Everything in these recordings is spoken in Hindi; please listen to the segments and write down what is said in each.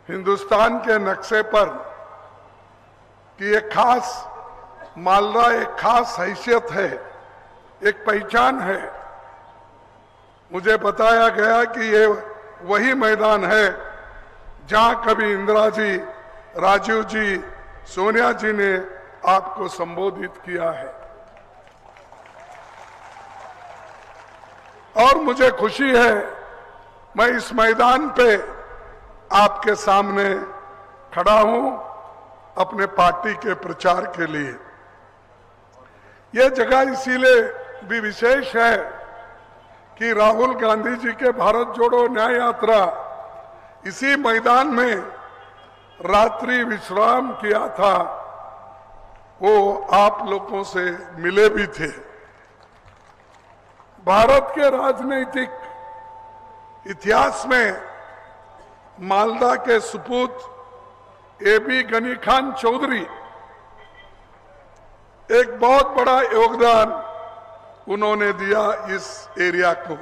हिंदुस्तान के नक्शे पर कि एक खास मालदा एक खास हैसियत है, एक पहचान है। मुझे बताया गया कि ये वही मैदान है जहां कभी इंदिरा जी, राजीव जी, सोनिया जी ने आपको संबोधित किया है। और मुझे खुशी है मैं इस मैदान पे आपके सामने खड़ा हूं अपने पार्टी के प्रचार के लिए। यह जगह इसीलिए भी विशेष है कि राहुल गांधी जी के भारत जोड़ो न्याय यात्रा इसी मैदान में रात्रि विश्राम किया था, वो आप लोगों से मिले भी थे। भारत के राजनीतिक इतिहास में मालदा के सुपूत ए.बी. गनी खान चौधरी एक बहुत बड़ा योगदान उन्होंने दिया इस एरिया को।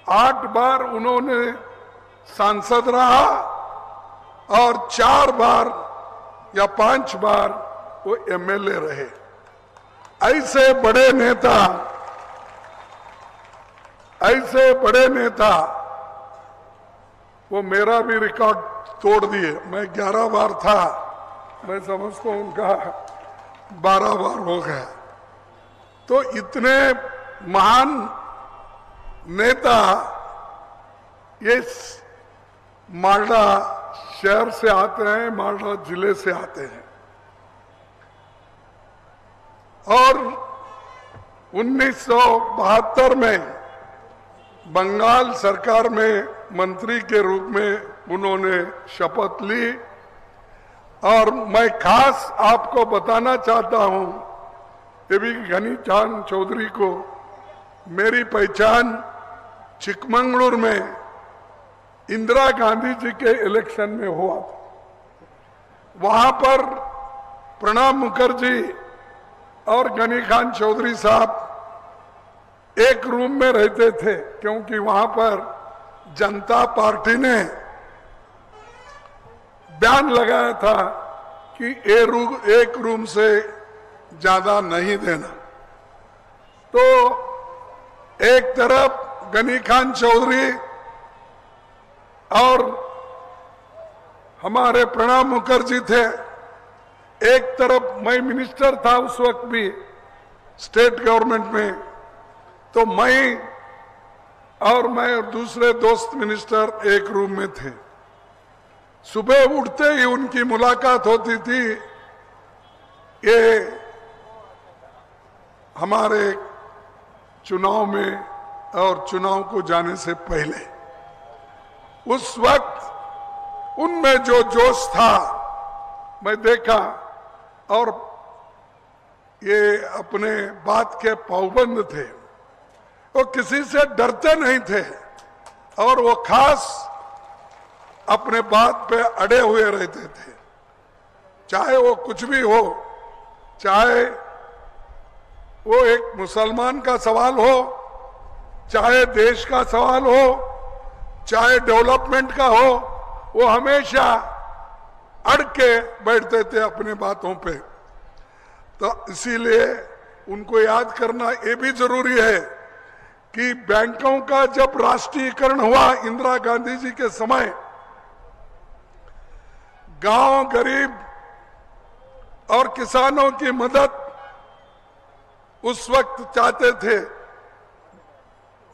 8 बार उन्होंने सांसद रहा और 4 बार या 5 बार वो एमएलए रहे। ऐसे बड़े नेता वो मेरा भी रिकॉर्ड तोड़ दिए। मैं 11 बार था, मैं समझता हूं उनका 12 बार हो गया। तो इतने महान नेता ये मालदा शहर से आते हैं, मालदा जिले से आते हैं। और 1972 में बंगाल सरकार में मंत्री के रूप में उन्होंने शपथ ली। और मैं खास आपको बताना चाहता हूं, ए.बी. गनी खान चौधरी को मेरी पहचान चिकमंगलुरु में इंदिरा गांधी जी के इलेक्शन में हुआ था। वहां पर प्रणब मुखर्जी और गनी खान चौधरी साहब एक रूम में रहते थे, क्योंकि वहां पर जनता पार्टी ने बयान लगाया था कि एक रूम से ज्यादा नहीं देना। तो एक तरफ गनी खान चौधरी और हमारे प्रणब मुखर्जी थे, एक तरफ मैं मिनिस्टर था उस वक्त भी स्टेट गवर्नमेंट में, तो मैं और दूसरे दोस्त मिनिस्टर एक रूम में थे। सुबह उठते ही उनकी मुलाकात होती थी। ये हमारे चुनाव में और चुनाव को जाने से पहले उस वक्त उनमें जो जोश था मैं देखा, और ये अपने बात के पाबंद थे, वो किसी से डरते नहीं थे और वो खास अपने बात पे अड़े हुए रहते थे। चाहे वो कुछ भी हो, चाहे वो एक मुसलमान का सवाल हो, चाहे देश का सवाल हो, चाहे डेवलपमेंट का हो, वो हमेशा अड़ के बैठते थे अपने बातों पे। तो इसीलिए उनको याद करना ये भी जरूरी है कि बैंकों का जब राष्ट्रीयकरण हुआ इंदिरा गांधी जी के समय, गांव गरीब और किसानों की मदद उस वक्त चाहते थे।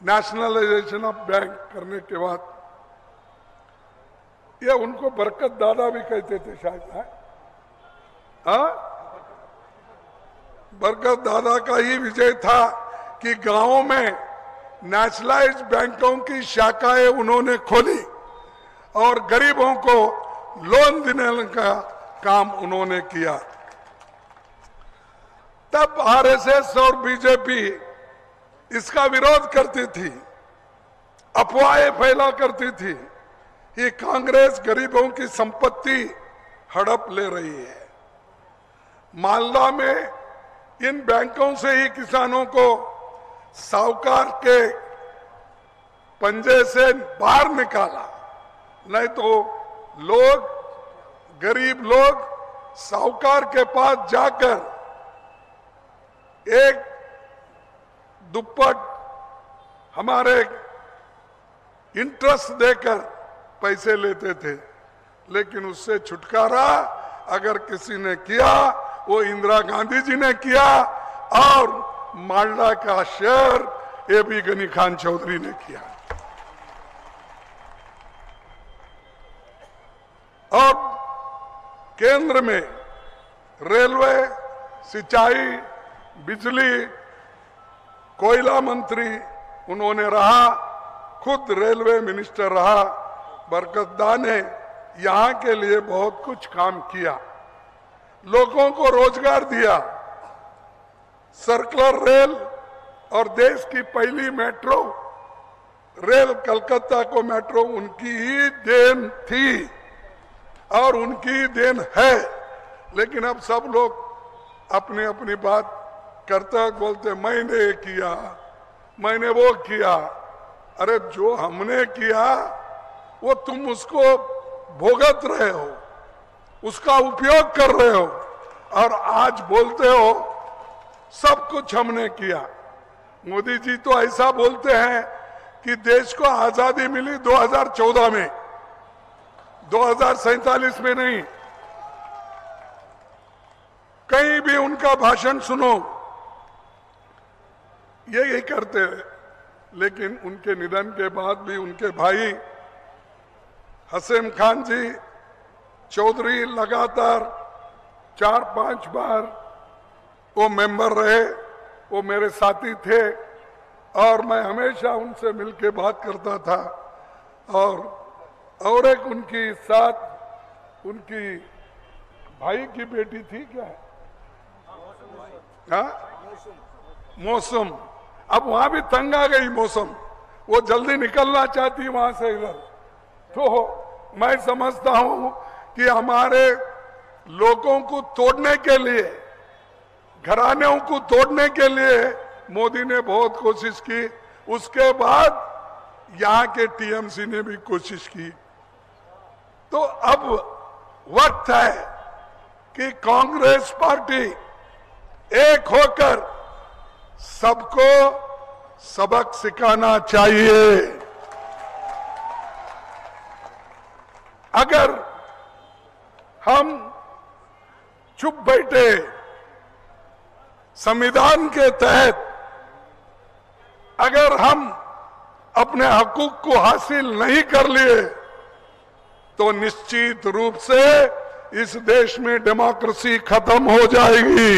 नेशनलाइजेशन ऑफ बैंक करने के बाद ये उनको बरकत दादा भी कहते थे शायद, है? बरकत दादा का ही विजय था कि गांवों में नेशनलाइज्ड बैंकों की शाखाएं उन्होंने खोली और गरीबों को लोन देने का काम उन्होंने किया। तब आरएसएस और बीजेपी इसका विरोध करती थी, अफवाहें फैला करती थी कि कांग्रेस गरीबों की संपत्ति हड़प ले रही है। मालदा में इन बैंकों से ही किसानों को साहूकार के पंजे से बाहर निकाला, नहीं तो लोग, गरीब लोग साहूकार के पास जाकर एक दुप्पट हमारे इंटरेस्ट देकर पैसे लेते थे, लेकिन उससे छुटकारा अगर किसी ने किया वो इंदिरा गांधी जी ने किया और मालदा का शेर एबी गनी खान चौधरी ने किया। और केंद्र में रेलवे, सिंचाई, बिजली, कोयला मंत्री उन्होंने रहा, खुद रेलवे मिनिस्टर रहा। बरकतदा ने यहाँ के लिए बहुत कुछ काम किया, लोगों को रोजगार दिया। सर्कुलर रेल और देश की पहली मेट्रो रेल कलकत्ता को मेट्रो उनकी ही देन थी और उनकी देन है। लेकिन अब सब लोग अपनी अपनी बात करते बोलते मैंने ये किया, मैंने वो किया। अरे जो हमने किया वो तुम उसको भोगत रहे हो, उसका उपयोग कर रहे हो और आज बोलते हो सब कुछ हमने किया। मोदी जी तो ऐसा बोलते हैं कि देश को आजादी मिली 2014 में, 2047 में नहीं। कहीं भी उनका भाषण सुनो यही करते हैं। लेकिन उनके निधन के बाद भी उनके भाई हसीम खान जी चौधरी लगातार 4-5 बार वो मेंबर रहे, वो मेरे साथी थे और मैं हमेशा उनसे मिलके बात करता था। और एक उनकी साथ उनकी भाई की बेटी थी क्या, मौसम। अब वहां भी तंग आ गई मौसम, वो जल्दी निकलना चाहती वहां से इधर। तो मैं समझता हूं कि हमारे लोगों को तोड़ने के लिए, घरानों को तोड़ने के लिए मोदी ने बहुत कोशिश की। उसके बाद यहाँ के टीएमसी ने भी कोशिश की। तो अब वक्त है कि कांग्रेस पार्टी एक होकर सबको सबक सिखाना चाहिए। अगर हम चुप बैठे संविधान के तहत, अगर हम अपने हकूक को हासिल नहीं कर लिए तो निश्चित रूप से इस देश में डेमोक्रेसी खत्म हो जाएगी,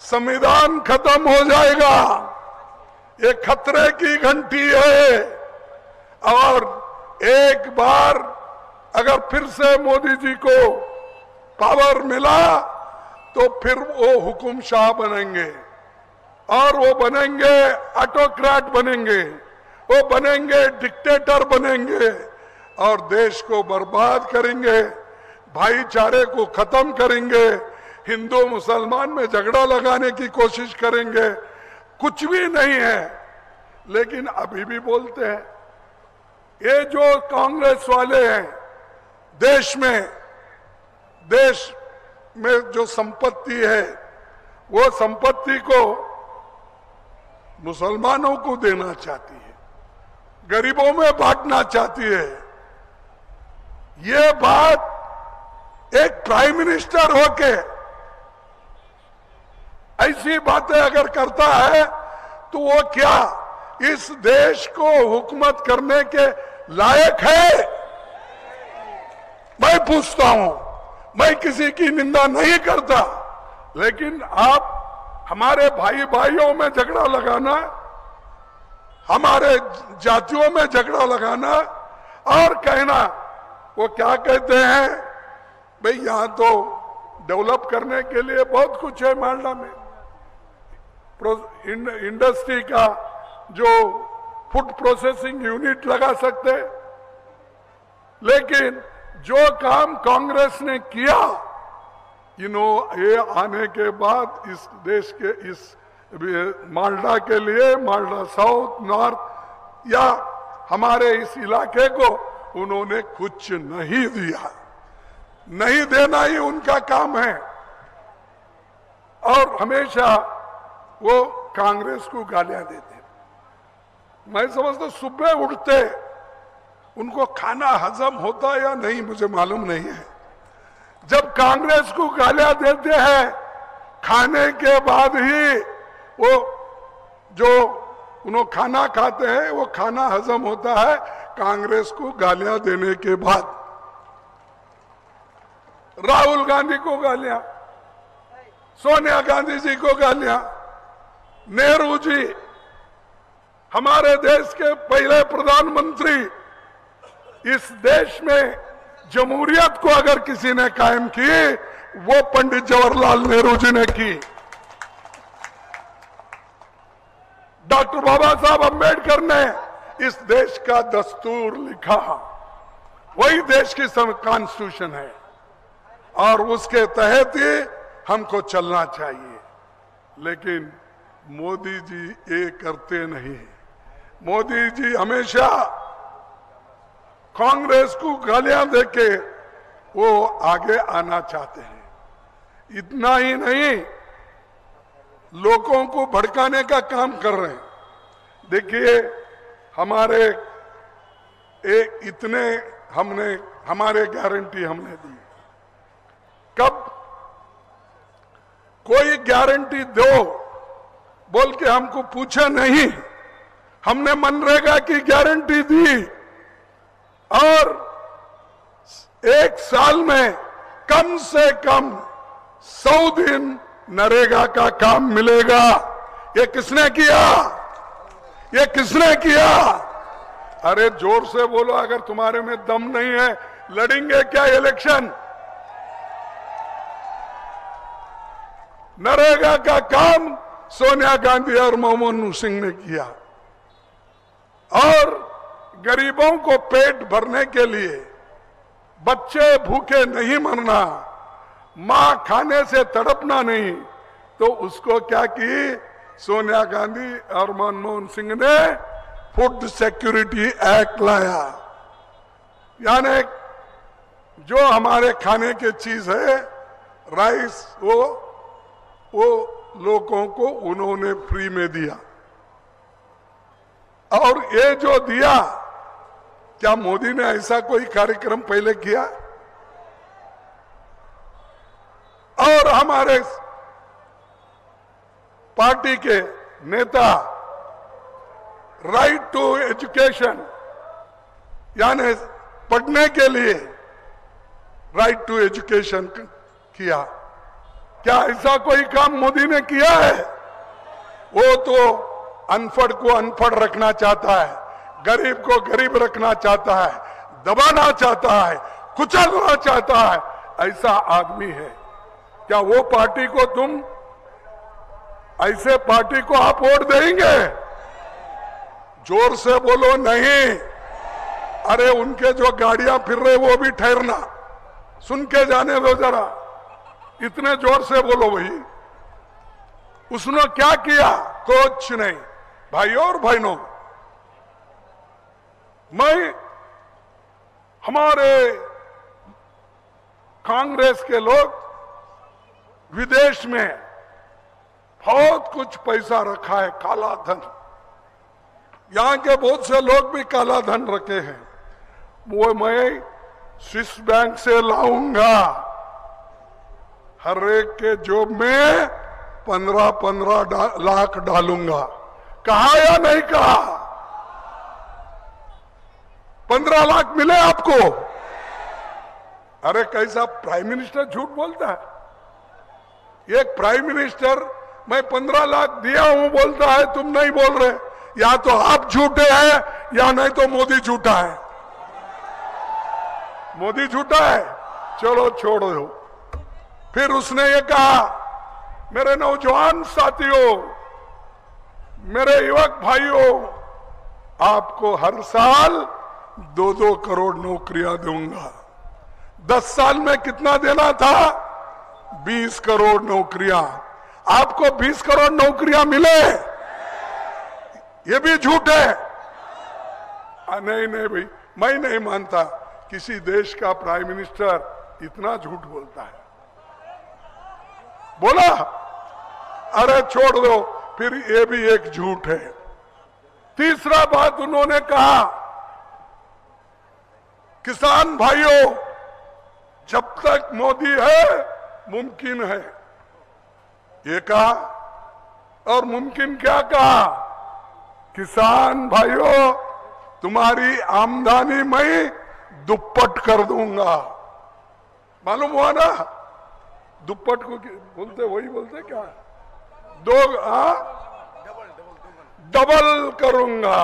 संविधान खत्म हो जाएगा। ये खतरे की घंटी है और एक बार अगर फिर से मोदी जी को पावर मिला तो फिर वो हुकुम शाह बनेंगे और वो बनेंगे ऑटोक्रेट बनेंगे, वो बनेंगे डिक्टेटर बनेंगे और देश को बर्बाद करेंगे, भाईचारे को खत्म करेंगे, हिंदू मुसलमान में झगड़ा लगाने की कोशिश करेंगे। कुछ भी नहीं है, लेकिन अभी भी बोलते हैं। ये जो कांग्रेस वाले हैं, देश में जो संपत्ति है वो संपत्ति को मुसलमानों को देना चाहती है, गरीबों में बांटना चाहती है। ये बात एक प्राइम मिनिस्टर होके ऐसी बातें अगर करता है तो वो क्या इस देश को हुकूमत करने के लायक है? मैं पूछता हूं, मैं किसी की निंदा नहीं करता, लेकिन आप हमारे भाई भाइयों में झगड़ा लगाना, हमारे जातियों में झगड़ा लगाना और कहना, वो क्या कहते हैं भाई यहां तो डेवलप करने के लिए बहुत कुछ है मालदा में, इंडस्ट्री का जो फूड प्रोसेसिंग यूनिट लगा सकते, लेकिन जो काम कांग्रेस ने किया, ये आने के बाद इस देश के इस मालदा के लिए, मालदा साउथ, नॉर्थ या हमारे इस इलाके को उन्होंने कुछ नहीं दिया। नहीं देना ही उनका काम है। और हमेशा वो कांग्रेस को गालियां देते। मैं समझता सुबह उठते उनको खाना हजम होता या नहीं मुझे मालूम नहीं है। जब कांग्रेस को गालियां देते हैं खाने के बाद ही वो जो उन्होंने खाना खाते हैं वो खाना हजम होता है कांग्रेस को गालियां देने के बाद। राहुल गांधी को गालियां, सोनिया गांधी जी को गालियां, नेहरू जी हमारे देश के पहले प्रधानमंत्री, इस देश में जमहूरियत को अगर किसी ने कायम की वो पंडित जवाहरलाल नेहरू जी ने की। डॉक्टर बाबा साहब अंबेडकर ने इस देश का दस्तूर लिखा, वही देश की कॉन्स्टिट्यूशन है और उसके तहत ही हमको चलना चाहिए। लेकिन मोदी जी ये करते नहीं। मोदी जी हमेशा कांग्रेस को गालियां देके वो आगे आना चाहते हैं। इतना ही नहीं, लोगों को भड़काने का काम कर रहे हैं। देखिए हमारे एक इतने हमारे गारंटी हमने दी। कब कोई गारंटी दो बोल के हमको पूछा नहीं, हमने मनरेगा की गारंटी दी और 1 साल में कम से कम 100 दिन नरेगा का काम मिलेगा। ये किसने किया? ये किसने किया? अरे जोर से बोलो, अगर तुम्हारे में दम नहीं है लड़ेंगे क्या इलेक्शन? नरेगा का काम सोनिया गांधी और मनमोहन सिंह ने किया और गरीबों को पेट भरने के लिए, बच्चे भूखे नहीं मरना, मां खाने से तड़पना नहीं, तो उसको क्या की सोनिया गांधी और मनमोहन सिंह ने फूड सिक्योरिटी एक्ट लाया। यानी जो हमारे खाने की चीज है राइस, वो लोगों को उन्होंने फ्री में दिया। और ये जो दिया, क्या मोदी ने ऐसा कोई कार्यक्रम पहले किया? और हमारे पार्टी के नेता राइट टू एजुकेशन, यानी पढ़ने के लिए राइट टू एजुकेशन किया। क्या ऐसा कोई काम मोदी ने किया है? वो तो अनपढ़ को अनपढ़ रखना चाहता है, गरीब को गरीब रखना चाहता है, दबाना चाहता है, कुचलना चाहता है। ऐसा आदमी है। क्या वो पार्टी को तुम, ऐसे पार्टी को आप वोट देंगे? जोर से बोलो नहीं। अरे उनके जो गाड़ियां फिर रहे वो भी ठहरना, सुन के जाने दो जरा, इतने जोर से बोलो भाई। उसने क्या किया? कुछ नहीं। भाइयों और बहनों, मैं हमारे कांग्रेस के लोग विदेश में बहुत कुछ पैसा रखा है, काला धन। यहां के बहुत से लोग भी काला धन रखे हैं। वो मैं स्विस बैंक से लाऊंगा, हर एक के जेब में 15-15 लाख डालूंगा। कहा या नहीं कहा? 15 लाख मिले आपको? अरे कैसा प्राइम मिनिस्टर झूठ बोलता है। एक प्राइम मिनिस्टर मैं 15 लाख दिया हूं बोलता है, तुम नहीं बोल रहे। या तो आप झूठे हैं या नहीं तो मोदी झूठा है। मोदी झूठा है, चलो छोड़ दो। फिर उसने ये कहा, मेरे नौजवान साथियों, मेरे युवक भाइयों, आपको हर साल 2-2 करोड़ नौकरियां दूंगा। 10 साल में कितना देना था? 20 करोड़ नौकरियां। आपको 20 करोड़ नौकरियां मिले? ये भी झूठ है। नहीं नहीं भाई, मैं नहीं मानता किसी देश का प्राइम मिनिस्टर इतना झूठ बोलता है। बोला, अरे छोड़ दो, फिर ये भी एक झूठ है। तीसरा बात उन्होंने कहा, किसान भाइयों, जब तक मोदी है मुमकिन है, ये कहा। और मुमकिन क्या कहा? किसान भाइयों, तुम्हारी आमदनी मैं दुप्पट कर दूंगा। मालूम हुआ ना, दुप्पट को बोलते, वही बोलते क्या, डबल करूंगा।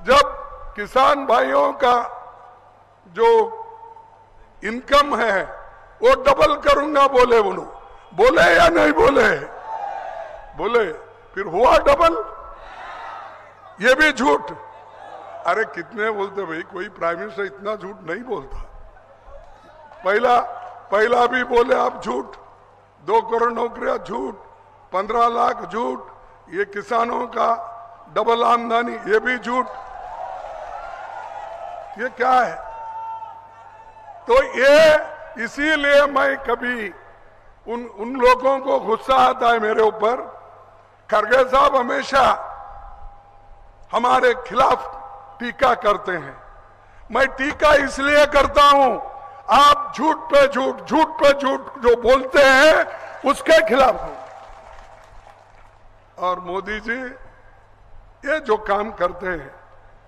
जब किसान भाइयों का जो इनकम है वो डबल करूंगा बोले, उन्होंने बोले या नहीं बोले? बोले, फिर हुआ डबल। ये भी झूठ। अरे कितने बोलते भाई, कोई प्राइम मिनिस्टर इतना झूठ नहीं बोलता। पहला भी बोले आप झूठ, 2 करोड़ नौकरियां झूठ, 15 लाख झूठ, ये किसानों का डबल आमदनी ये भी झूठ। ये क्या है? तो ये इसीलिए मैं कभी उन लोगों को गुस्सा आता है मेरे ऊपर। खरगे साहब हमेशा हमारे खिलाफ टीका करते हैं। मैं टीका इसलिए करता हूं, आप झूठ पे झूठ, झूठ पे झूठ जो बोलते हैं उसके खिलाफ हूं। और मोदी जी ये जो काम करते हैं,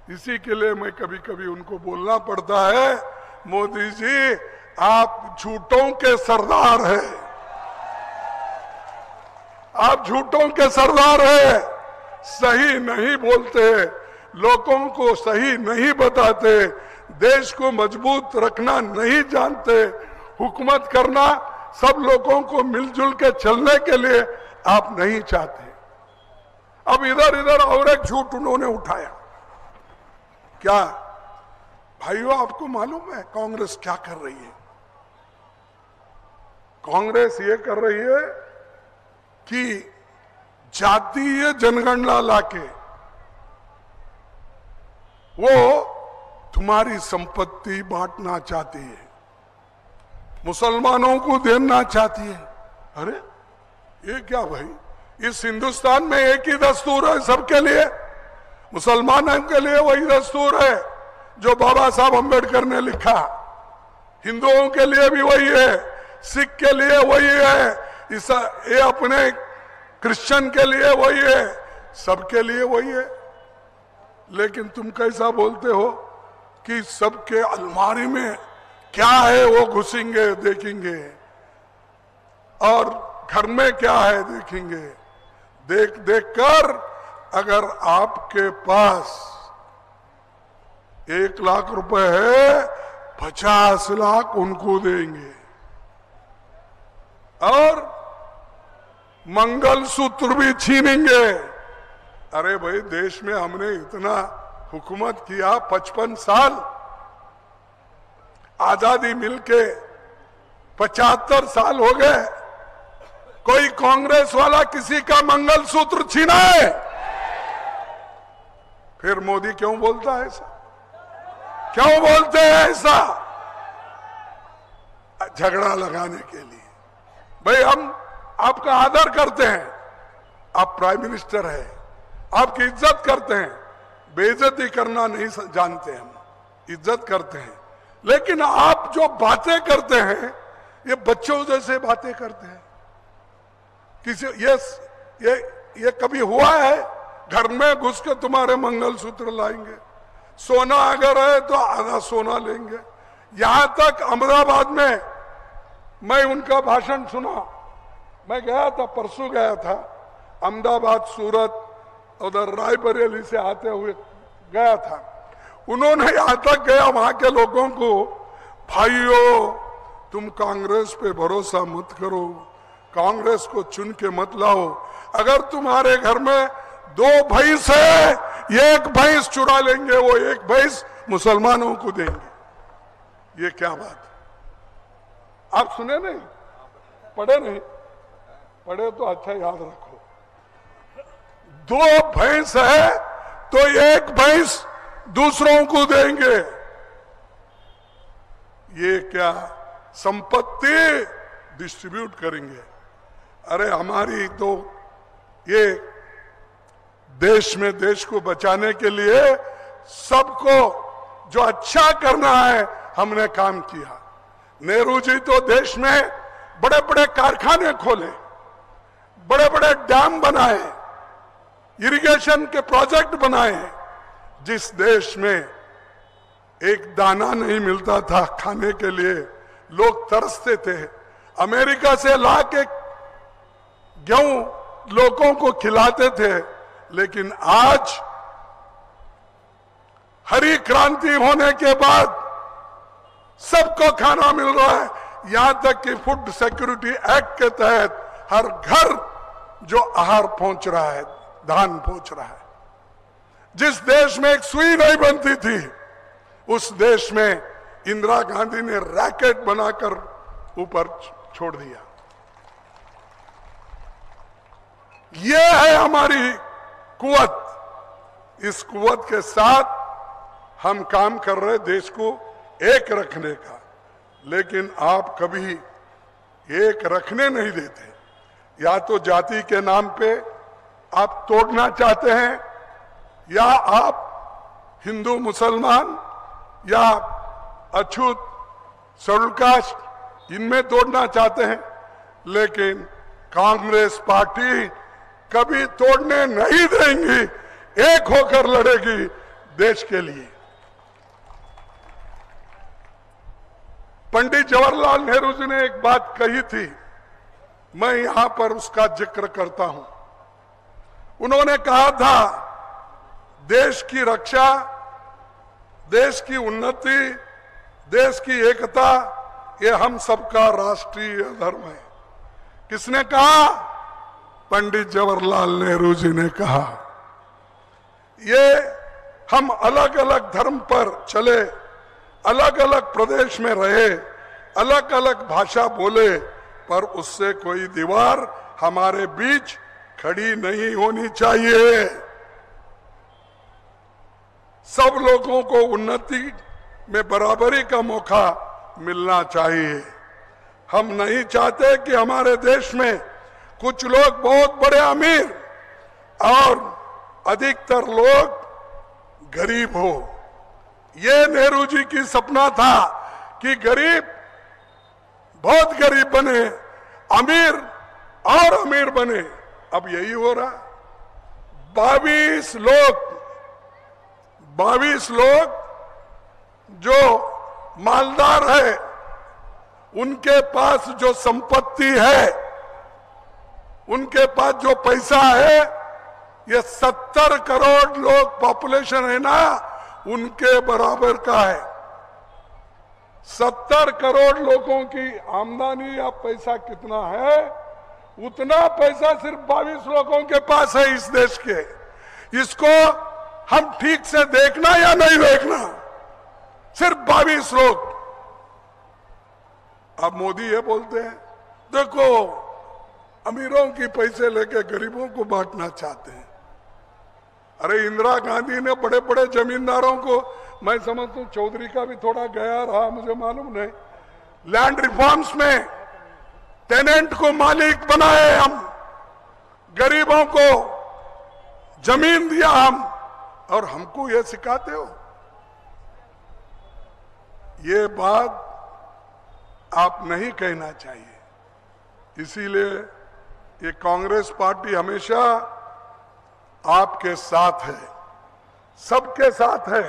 इसी के लिए मैं कभी कभी उनको बोलना पड़ता है, मोदी जी आप झूठों के सरदार हैं, आप झूठों के सरदार हैं। सही नहीं बोलते, लोगों को सही नहीं बताते, देश को मजबूत रखना नहीं जानते, हुकूमत करना सब लोगों को मिलजुल के चलने के लिए आप नहीं चाहते। अब इधर और एक झूठ उन्होंने उठाया। क्या भाइयों, आपको मालूम है कांग्रेस क्या कर रही है? कांग्रेस ये कर रही है कि जातीय जनगणना लाके वो तुम्हारी संपत्ति बांटना चाहती है, मुसलमानों को देना चाहती है। अरे ये क्या भाई, इस हिंदुस्तान में एक ही दस्तूर है सबके लिए। मुसलमानों के लिए वही दस्तूर है जो बाबा साहब अम्बेडकर ने लिखा, हिंदुओं के लिए भी वही है, सिख के लिए वही है, ये अपने क्रिश्चियन के लिए वही है, सबके लिए वही है। लेकिन तुम कैसा बोलते हो कि सबके अलमारी में क्या है वो घुसेंगे देखेंगे, और घर में क्या है देखेंगे। देख कर अगर आपके पास 1 लाख रुपए है, 50 लाख उनको देंगे, और मंगलसूत्र भी छीनेंगे। अरे भाई, देश में हमने इतना हुकूमत किया, 55 साल, आजादी मिलके 75 साल हो गए, कोई कांग्रेस वाला किसी का मंगलसूत्र छीना है? फिर मोदी क्यों बोलता है ऐसा? क्यों बोलते हैं ऐसा? झगड़ा लगाने के लिए। भाई हम आपका आदर करते हैं, आप प्राइम मिनिस्टर हैं, आपकी इज्जत करते हैं, बेइज्जती करना नहीं जानते, हम इज्जत करते हैं। लेकिन आप जो बातें करते हैं ये बच्चों जैसे बातें करते हैं। किसी ये कभी हुआ है घर में घुस के तुम्हारे मंगलसूत्र लाएंगे? सोना अगर है तो आधा सोना लेंगे। यहां तक अहमदाबाद में मैं उनका भाषण सुना, मैं गया था, परसों गया था अहमदाबाद, सूरत, उधर रायबरेली से आते हुए गया था। उन्होंने यहां तक गया वहां के लोगों को, भाइयों तुम कांग्रेस पे भरोसा मत करो, कांग्रेस को चुन के मत लाओ। अगर तुम्हारे घर में 2 भैंस है, 1 भैंस चुरा लेंगे, वो 1 भैंस मुसलमानों को देंगे। ये क्या बात? आप सुने नहीं? पढ़े नहीं? पढ़े तो अच्छा याद रखो। 2 भैंस है तो 1 भैंस दूसरों को देंगे। ये क्या संपत्ति डिस्ट्रीब्यूट करेंगे? अरे हमारी तो ये देश में देश को बचाने के लिए सबको जो अच्छा करना है हमने काम किया। नेहरू जी तो देश में बड़े बड़े कारखाने खोले, बड़े बड़े डैम बनाए, इरिगेशन के प्रोजेक्ट बनाए। जिस देश में एक दाना नहीं मिलता था खाने के लिए, लोग तरसते थे, अमेरिका से लाके गेहूं लोगों को खिलाते थे। लेकिन आज हरी क्रांति होने के बाद सबको खाना मिल रहा है। यहां तक कि फूड सिक्योरिटी एक्ट के तहत हर घर जो आहार पहुंच रहा है, धान पहुंच रहा है। जिस देश में एक सुई नहीं बनती थी, उस देश में इंदिरा गांधी ने रैकेट बनाकर ऊपर छोड़ दिया। ये है हमारी कुव्वत। इस कुव्वत के साथ हम काम कर रहे देश को एक रखने का। लेकिन आप कभी एक रखने नहीं देते। या तो जाति के नाम पे आप तोड़ना चाहते हैं, या आप हिंदू मुसलमान या अछूत शेड्यूल कास्ट इनमें तोड़ना चाहते हैं। लेकिन कांग्रेस पार्टी कभी तोड़ने नहीं देंगी, एक होकर लड़ेगी देश के लिए। पंडित जवाहरलाल नेहरू जी ने एक बात कही थी, मैं यहां पर उसका जिक्र करता हूं। उन्होंने कहा था, देश की रक्षा, देश की उन्नति, देश की एकता, ये हम सबका राष्ट्रीय धर्म है। किसने कहा? पंडित जवाहरलाल नेहरू जी ने कहा। ये हम अलग अलग धर्म पर चले, अलग अलग प्रदेश में रहे, अलग अलग भाषा बोले, पर उससे कोई दीवार हमारे बीच खड़ी नहीं होनी चाहिए। सब लोगों को उन्नति में बराबरी का मौका मिलना चाहिए। हम नहीं चाहते कि हमारे देश में कुछ लोग बहुत बड़े अमीर और अधिकतर लोग गरीब हो। ये नेहरू जी की सपना था कि गरीब बहुत गरीब बने, अमीर और अमीर बने। अब यही हो रहा। 22 लोग जो मालदार है, उनके पास जो संपत्ति है, उनके पास जो पैसा है, ये 70 करोड़ लोग पॉपुलेशन है ना, उनके बराबर का है। 70 करोड़ लोगों की आमदनी या पैसा कितना है, उतना पैसा सिर्फ 22 लोगों के पास है इस देश के। इसको हम ठीक से देखना या नहीं देखना? सिर्फ 22 लोग। अब मोदी ये बोलते हैं, देखो अमीरों की पैसे लेके गरीबों को बांटना चाहते हैं। अरे इंदिरा गांधी ने बड़े बड़े जमींदारों को, मैं समझता हूं चौधरी का भी थोड़ा गया रहा, मुझे मालूम नहीं, लैंड रिफॉर्म्स में टेनेंट को मालिक बनाए हम, गरीबों को जमीन दिया हम, और हमको ये सिखाते हो। ये बात आप नहीं कहना चाहिए। इसीलिए ये कांग्रेस पार्टी हमेशा आपके साथ है, सबके साथ है,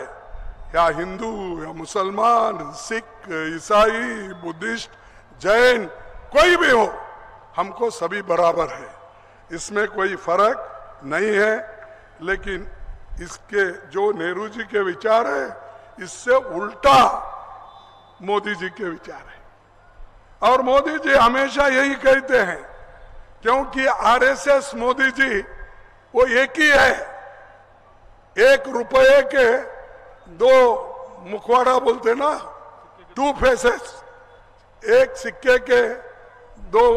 या हिंदू या मुसलमान, सिख, ईसाई, बुद्धिस्ट, जैन, कोई भी हो, हमको सभी बराबर है, इसमें कोई फर्क नहीं है। लेकिन इसके जो नेहरू जी के विचार है, इससे उल्टा मोदी जी के विचार है। और मोदी जी हमेशा यही कहते हैं, क्योंकि आरएसएस मोदी जी वो एक ही है। 1 रुपये के 2 मुखवाड़ा बोलते ना, 2 फेसेस, एक सिक्के के 2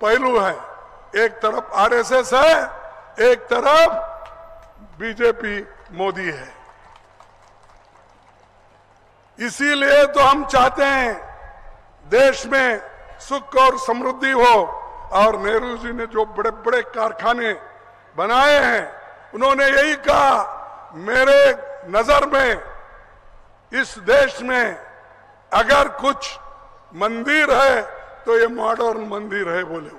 पहलू है। एक तरफ आरएसएस है, एक तरफ बीजेपी मोदी है। इसीलिए तो हम चाहते हैं देश में सुख और समृद्धि हो। और नेहरू जी ने जो बड़े बड़े कारखाने बनाए हैं, उन्होंने यही कहा, मेरे नजर में इस देश में अगर कुछ मंदिर है तो ये मॉडर्न मंदिर है। बोले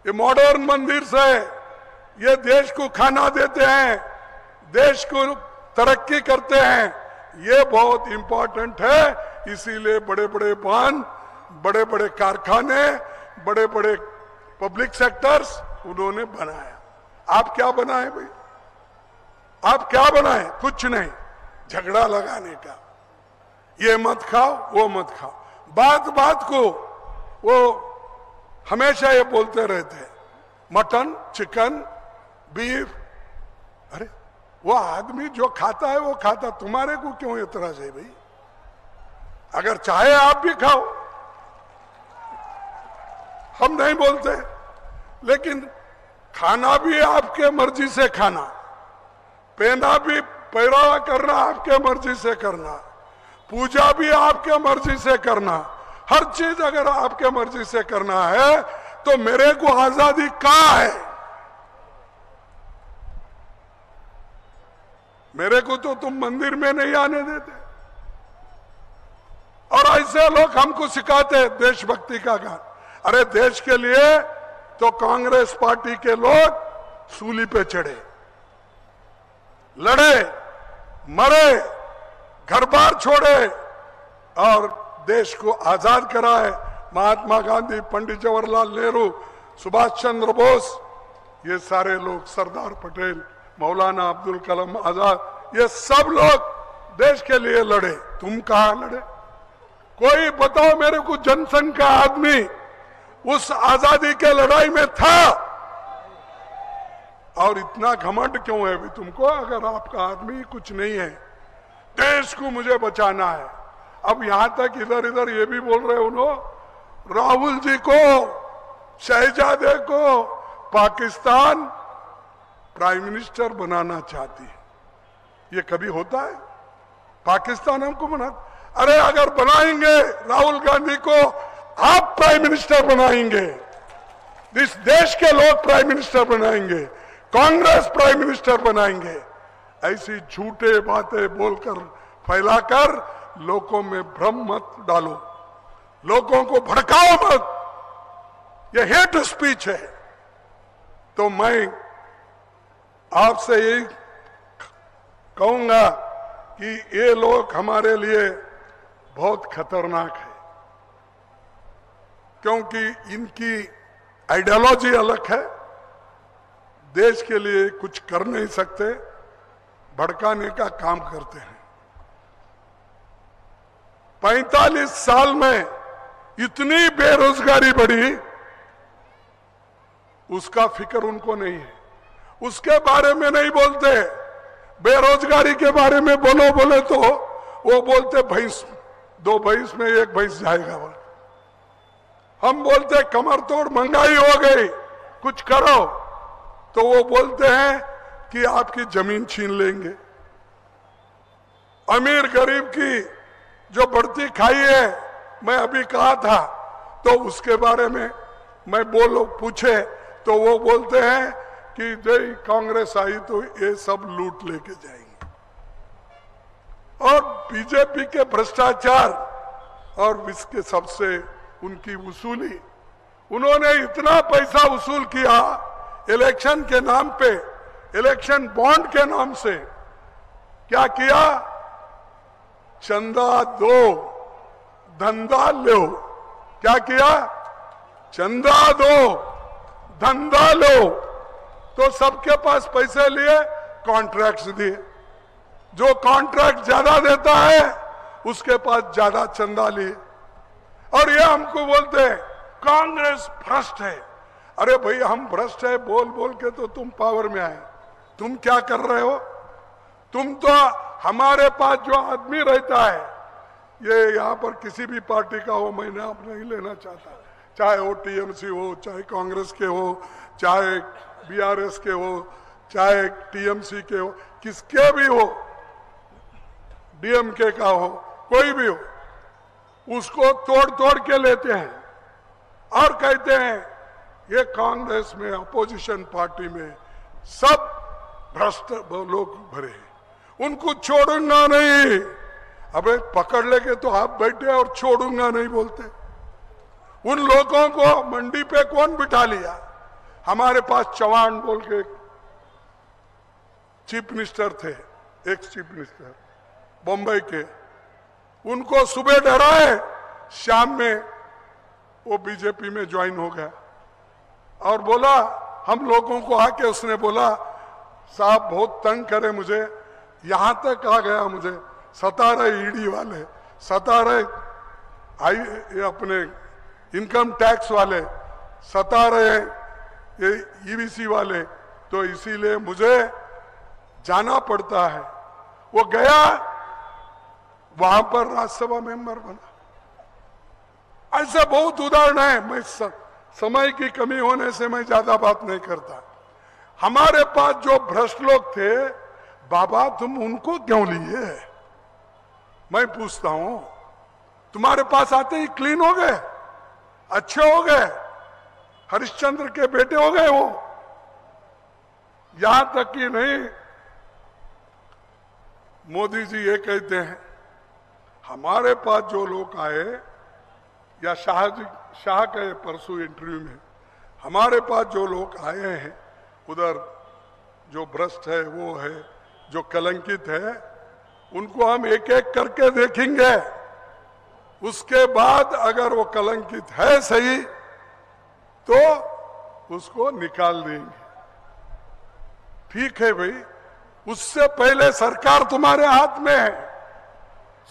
ये मॉडर्न मंदिर से ये देश को खाना देते हैं, देश को तरक्की करते हैं, ये बहुत इंपॉर्टेंट है। इसीलिए बड़े बड़े बांध, बड़े बड़े कारखाने, बड़े बड़े पब्लिक सेक्टर्स उन्होंने बनाया। आप क्या बनाए भाई? आप क्या बनाए? कुछ नहीं, झगड़ा लगाने का, ये मत खाओ वो मत खाओ। बात बात को वो हमेशा ये बोलते रहते हैं, मटन, चिकन, बीफ। अरे वो आदमी जो खाता है वो खाता, तुम्हारे को क्यों एतराज है भाई? अगर चाहे आप भी खाओ, हम नहीं बोलते, लेकिन खाना भी आपके मर्जी से खाना, पहना भी, पहरावा करना आपके मर्जी से करना, पूजा भी आपके मर्जी से करना, हर चीज अगर आपके मर्जी से करना है तो मेरे को आजादी कहां है? मेरे को तो तुम मंदिर में नहीं आने देते। और ऐसे लोग हमको सिखाते देशभक्ति का गान। अरे देश के लिए तो कांग्रेस पार्टी के लोग सूली पे चढ़े, लड़े, मरे, घर बार छोड़े और देश को आजाद कराए। महात्मा गांधी, पंडित जवाहरलाल नेहरू, सुभाष चंद्र बोस, ये सारे लोग, सरदार पटेल, मौलाना अब्दुल कलाम आजाद, ये सब लोग देश के लिए लड़े। तुम कहां लड़े? कोई बताओ मेरे को जनसंघ का आदमी उस आजादी के लड़ाई में था? और इतना घमंड क्यों है भी तुमको? अगर आपका आदमी कुछ नहीं है, देश को मुझे बचाना है। अब यहां तक इधर इधर ये भी बोल रहे उन्होंने, राहुल जी को, शहजादे को पाकिस्तान प्राइम मिनिस्टर बनाना चाहती है। ये कभी होता है? पाकिस्तान हमको बना? अरे अगर बनाएंगे राहुल गांधी को, आप प्राइम मिनिस्टर बनाएंगे, इस देश के लोग प्राइम मिनिस्टर बनाएंगे, कांग्रेस प्राइम मिनिस्टर बनाएंगे। ऐसी झूठे बातें बोलकर, फैलाकर लोगों में भ्रम मत डालो, लोगों को भड़काओ मत। यह हेट स्पीच है। तो मैं आपसे यही कहूंगा कि ये लोग हमारे लिए बहुत खतरनाक है, क्योंकि इनकी आइडियोलॉजी अलग है, देश के लिए कुछ कर नहीं सकते, भड़काने का काम करते हैं। 45 साल में इतनी बेरोजगारी बढ़ी, उसका फिक्र उनको नहीं है, उसके बारे में नहीं बोलते। बेरोजगारी के बारे में बोले तो वो बोलते भैंस, 2 भैंस में 1 भैंस जाएगा। हम बोलते कमर तोड़ महंगाई हो गई, कुछ करो, तो वो बोलते हैं कि आपकी जमीन छीन लेंगे। अमीर गरीब की जो बढ़ती खाई है, मैं अभी कहा था, तो उसके बारे में मैं पूछे तो वो बोलते हैं कि जय कांग्रेस आई तो ये सब लूट लेके जाएंगे। और बीजेपी के भ्रष्टाचार और इसके सबसे उनकी वसूली, उन्होंने इतना पैसा वसूल किया इलेक्शन के नाम पे, इलेक्शन बॉन्ड के नाम से। क्या किया? चंदा दो धंधा लो। क्या किया? चंदा दो धंधा लो। तो सबके पास पैसे लिए, कॉन्ट्रैक्ट्स दिए। जो कॉन्ट्रैक्ट ज्यादा देता है उसके पास ज्यादा चंदा लिए। और ये हमको बोलते हैं कांग्रेस भ्रष्ट है। अरे भाई, हम भ्रष्ट है बोल बोल के तो तुम पावर में आए। तुम क्या कर रहे हो? तुम तो, हमारे पास जो आदमी रहता है, ये यहाँ पर किसी भी पार्टी का हो, मैं नाम नहीं लेना चाहता, चाहे वो टीएमसी हो, चाहे कांग्रेस के हो, चाहे बीआरएस के हो, चाहे टीएमसी के हो, किसके भी हो, डीएमके का हो, कोई भी हो, उसको तोड़ तोड़ के लेते हैं और कहते हैं ये कांग्रेस में, अपोजिशन पार्टी में सब भ्रष्ट लोग भरे हैं, उनको छोड़ूंगा नहीं। अबे पकड़ लेके तो आप बैठे और छोड़ूंगा नहीं बोलते। उन लोगों को मंडी पे कौन बिठा लिया? हमारे पास चौहान बोल के चीफ मिनिस्टर थे, एक्स चीफ मिनिस्टर बम्बई के, उनको सुबह डराए, शाम में वो बीजेपी में ज्वाइन हो गया और बोला, हम लोगों को आके उसने बोला साहब बहुत तंग करे मुझे, यहां तक आ गया, मुझे सता रहे ईडी वाले, सता रहे ये अपने इनकम टैक्स वाले, सता रहे ये ईवीसी वाले, तो इसीलिए मुझे जाना पड़ता है। वो गया, वहां पर राज्यसभा मेंबर बना। ऐसे बहुत उदाहरण है। मैं समय की कमी होने से मैं ज्यादा बात नहीं करता। हमारे पास जो भ्रष्ट लोग थे, बाबा तुम उनको क्यों लिए? मैं पूछता हूं, तुम्हारे पास आते ही क्लीन हो गए, अच्छे हो गए, हरिश्चंद्र के बेटे हो गए वो। यहां तक कि नहीं, मोदी जी ये कहते हैं हमारे पास जो लोग आए, या शाह के परसों इंटरव्यू में, हमारे पास जो लोग आए हैं उधर जो भ्रष्ट है, वो है जो कलंकित है, उनको हम एक एक करके देखेंगे। उसके बाद अगर वो कलंकित है सही तो उसको निकाल देंगे। ठीक है भाई, उससे पहले सरकार तुम्हारे हाथ में है,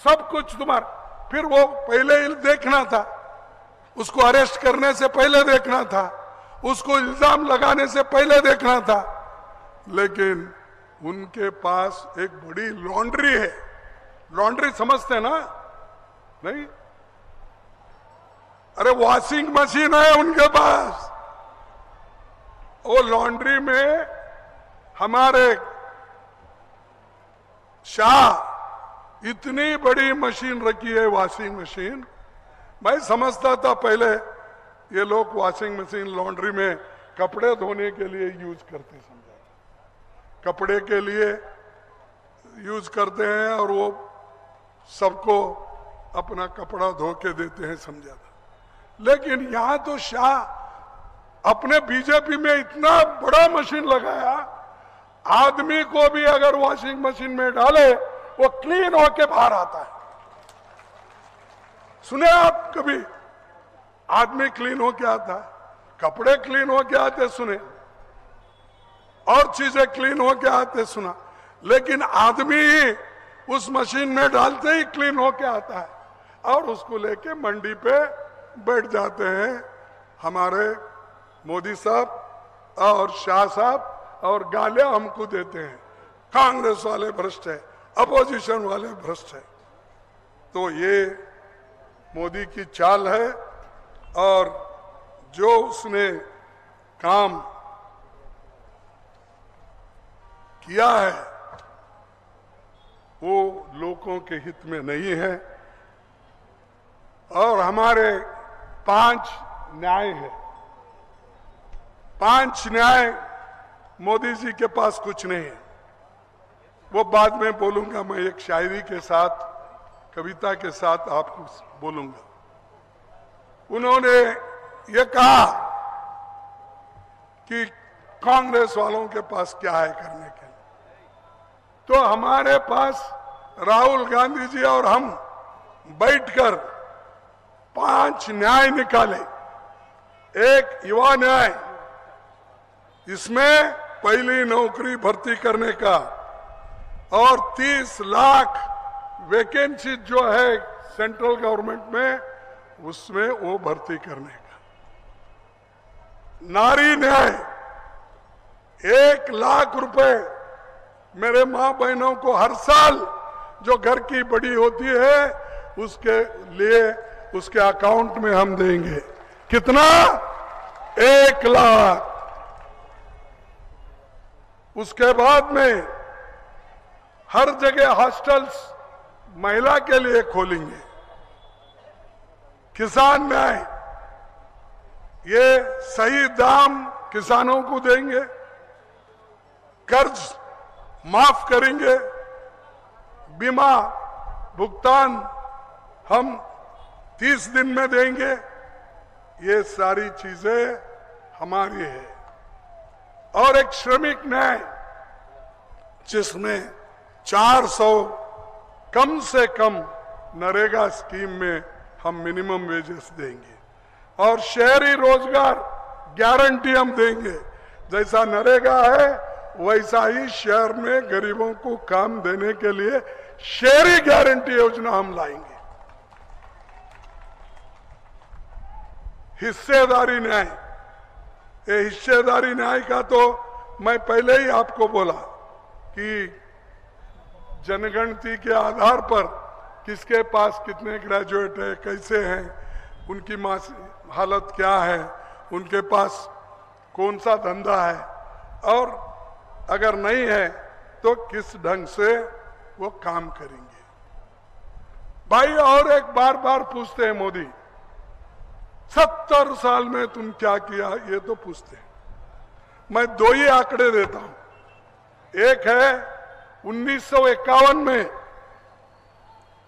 सब कुछ तुम्हारा। फिर वो पहले देखना था, उसको अरेस्ट करने से पहले देखना था, उसको इल्जाम लगाने से पहले देखना था। लेकिन उनके पास एक बड़ी लॉन्ड्री है। लॉन्ड्री समझते ना? नहीं, अरे वॉशिंग मशीन है उनके पास। वो लॉन्ड्री में हमारे शाह इतनी बड़ी मशीन रखी है, वॉशिंग मशीन। मैं समझता था पहले ये लोग वॉशिंग मशीन लॉन्ड्री में कपड़े धोने के लिए यूज करते, समझा, कपड़े के लिए यूज करते हैं और वो सबको अपना कपड़ा धो के देते हैं, समझा था। लेकिन यहां तो शाह अपने बीजेपी में इतना बड़ा मशीन लगाया, आदमी को भी अगर वॉशिंग मशीन में डाले वो क्लीन होके बाहर आता है। सुने आप कभी आदमी क्लीन होके आता है? कपड़े क्लीन होके आते सुने, और चीजें क्लीन होके आते सुना, लेकिन आदमी ही उस मशीन में डालते ही क्लीन होके आता है और उसको लेके मंडी पे बैठ जाते हैं हमारे मोदी साहब और शाह साहब, और गालियां हमको देते हैं, कांग्रेस वाले भ्रष्ट है, अपोजिशन वाले भ्रष्ट है। तो ये मोदी की चाल है, और जो उसने काम किया है वो लोगों के हित में नहीं है। और हमारे 5 न्याय है, 5 न्याय मोदी जी के पास कुछ नहीं है। वो बाद में बोलूंगा, मैं एक शायरी के साथ, कविता के साथ आपको बोलूंगा। उन्होंने ये कहा कि कांग्रेस वालों के पास क्या है करने के लिए, तो हमारे पास राहुल गांधी जी और हम बैठकर 5 न्याय निकाले। एक युवा न्याय, इसमें पहली नौकरी भर्ती करने का, और 30 लाख वैकेंसी जो है सेंट्रल गवर्नमेंट में, उसमें वो भर्ती करने का। नारी न्याय, 1 लाख रुपए मेरे मां बहनों को हर साल जो घर की बड़ी होती है उसके लिए उसके अकाउंट में हम देंगे। कितना? 1 लाख। उसके बाद में हर जगह हॉस्टल्स महिला के लिए खोलेंगे, किसान न्याय, ये सही दाम किसानों को देंगे, कर्ज माफ करेंगे, बीमा भुगतान हम 30 दिन में देंगे। ये सारी चीजें हमारी है। और एक श्रमिक न्याय जिसमें 400 कम से कम नरेगा स्कीम में हम मिनिमम वेजेस देंगे, और शहरी रोजगार गारंटी हम देंगे। जैसा नरेगा है वैसा ही शहर में गरीबों को काम देने के लिए शहरी गारंटी योजना हम लाएंगे। हिस्सेदारी न्याय, ये हिस्सेदारी न्याय का तो मैं पहले ही आपको बोला कि जनगणति के आधार पर किसके पास कितने ग्रेजुएट है, कैसे हैं, उनकी हालत क्या है, उनके पास कौन सा धंधा है, और अगर नहीं है तो किस ढंग से वो काम करेंगे। भाई और एक बार बार पूछते हैं मोदी, 70 साल में तुम क्या किया, ये तो पूछते हैं। मैं 2 ही आंकड़े देता हूं। एक है 1951 में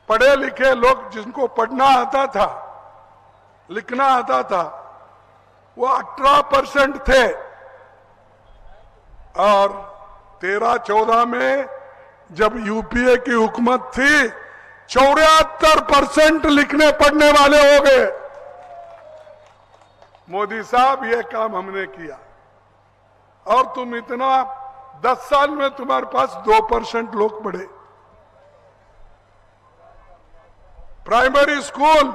पढ़े लिखे लोग जिनको पढ़ना आता था, लिखना आता था, वो 18% थे, और 13-14 में जब यूपीए की हुकूमत थी 74% लिखने पढ़ने वाले हो गए। मोदी साहब ये काम हमने किया, और तुम इतना 10 साल में तुम्हारे पास 2% लोग पढ़े। प्राइमरी स्कूल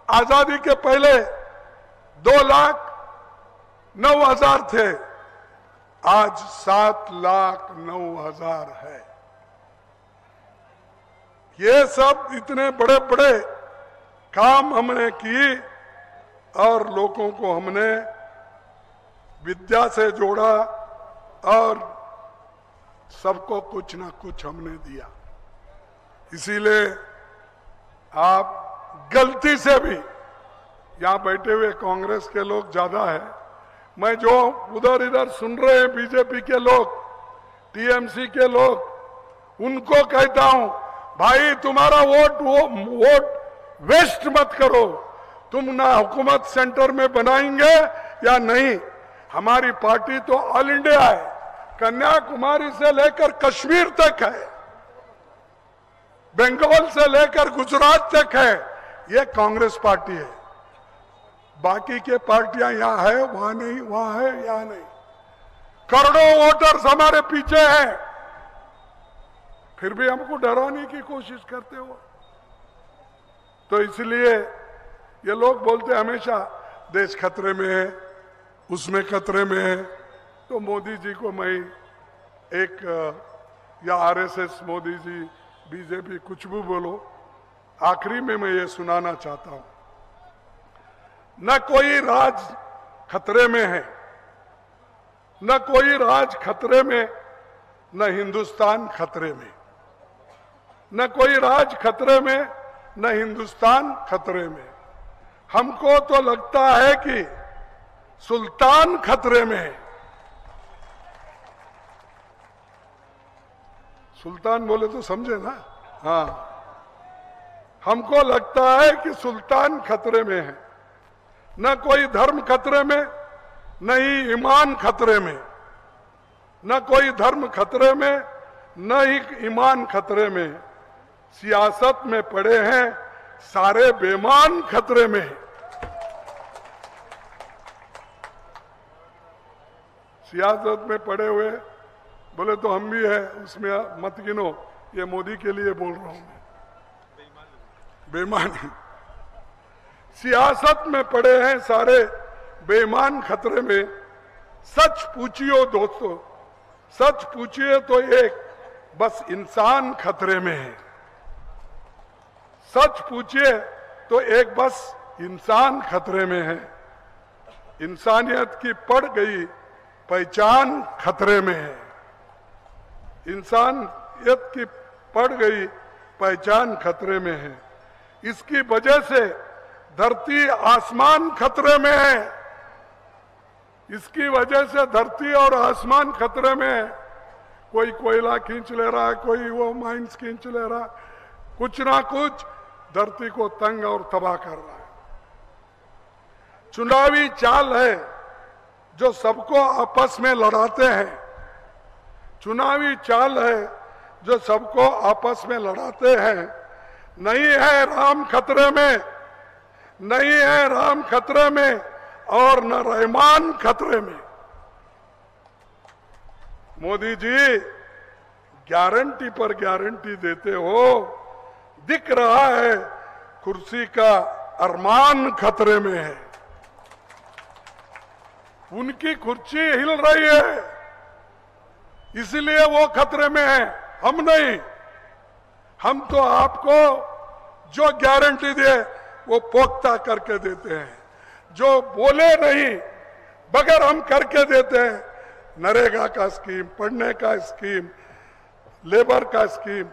आजादी के पहले 2,09,000 थे, आज 7,09,000 है। ये सब इतने बड़े बड़े काम हमने की, और लोगों को हमने विद्या से जोड़ा, और सबको कुछ ना कुछ हमने दिया। इसीलिए आप गलती से भी, यहां बैठे हुए कांग्रेस के लोग ज्यादा है, मैं जो उधर इधर सुन रहे हैं बीजेपी के लोग, टीएमसी के लोग, उनको कहता हूं, भाई तुम्हारा वोट वेस्ट मत करो। तुम ना हुकूमत सेंटर में बनाएंगे या नहीं, हमारी पार्टी तो ऑल इंडिया है, कन्याकुमारी से लेकर कश्मीर तक है, बंगाल से लेकर गुजरात तक है, ये कांग्रेस पार्टी है। बाकी के पार्टियां यहां है, वहां नहीं, वहां है, यहां नहीं। करोड़ों वोटर्स हमारे पीछे हैं, फिर भी हमको डराने की कोशिश करते हो। तो इसलिए ये लोग बोलते हमेशा देश खतरे में है, उसमें खतरे में है। तो मोदी जी को मैं एक, या आरएसएस मोदी जी, बीजेपी, कुछ भी बोलो, आखिरी में मैं ये सुनाना चाहता हूं, न कोई राज खतरे में है, न कोई राज खतरे में, न हिंदुस्तान खतरे में। न कोई राज खतरे में, न हिंदुस्तान खतरे में। हमको तो लगता है कि सुल्तान खतरे में है। सुल्तान बोले तो समझे ना? हाँ, हमको लगता है कि सुल्तान खतरे में है। न कोई धर्म खतरे में, न ही ईमान खतरे में। न कोई धर्म खतरे में, न ही ईमान खतरे में। सियासत में पड़े हैं सारे बेईमान खतरे में। सियासत में पड़े हुए बोले तो हम भी है, उसमें मत गिनो, ये मोदी के लिए बोल रहा हूं मैं, बेईमानी। सियासत में पड़े हैं सारे बेईमान खतरे में। सच पूछियो दोस्तों, सच पूछिए तो एक बस इंसान खतरे में है। सच पूछिए तो एक बस इंसान खतरे में है। इंसानियत की पड़ गई पहचान खतरे में है। इंसानियत की पड़ गई पहचान खतरे में है। इसकी वजह से धरती आसमान खतरे में है। इसकी वजह से धरती और आसमान खतरे में है। कोई कोयला खींच ले रहा है, कोई वो माइंस खींच ले रहा है, कुछ ना कुछ धरती को तंग और तबाह कर रहा है। चुनावी चाल है जो सबको आपस में लड़ाते हैं। चुनावी चाल है जो सबको आपस में लड़ाते हैं। नहीं है राम खतरे में, नहीं है राम खतरे में और न रहमान खतरे में। मोदी जी गारंटी पर गारंटी देते हो, दिख रहा है कुर्सी का अरमान खतरे में है। उनकी कुर्सी हिल रही है, इसलिए वो खतरे में है, हम नहीं। हम तो आपको जो गारंटी दे वो पोख्ता करके देते हैं। जो बोले नहीं बगैर हम करके देते हैं। नरेगा का स्कीम, पढ़ने का स्कीम, लेबर का स्कीम,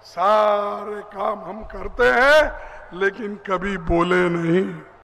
सारे काम हम करते हैं, लेकिन कभी बोले नहीं।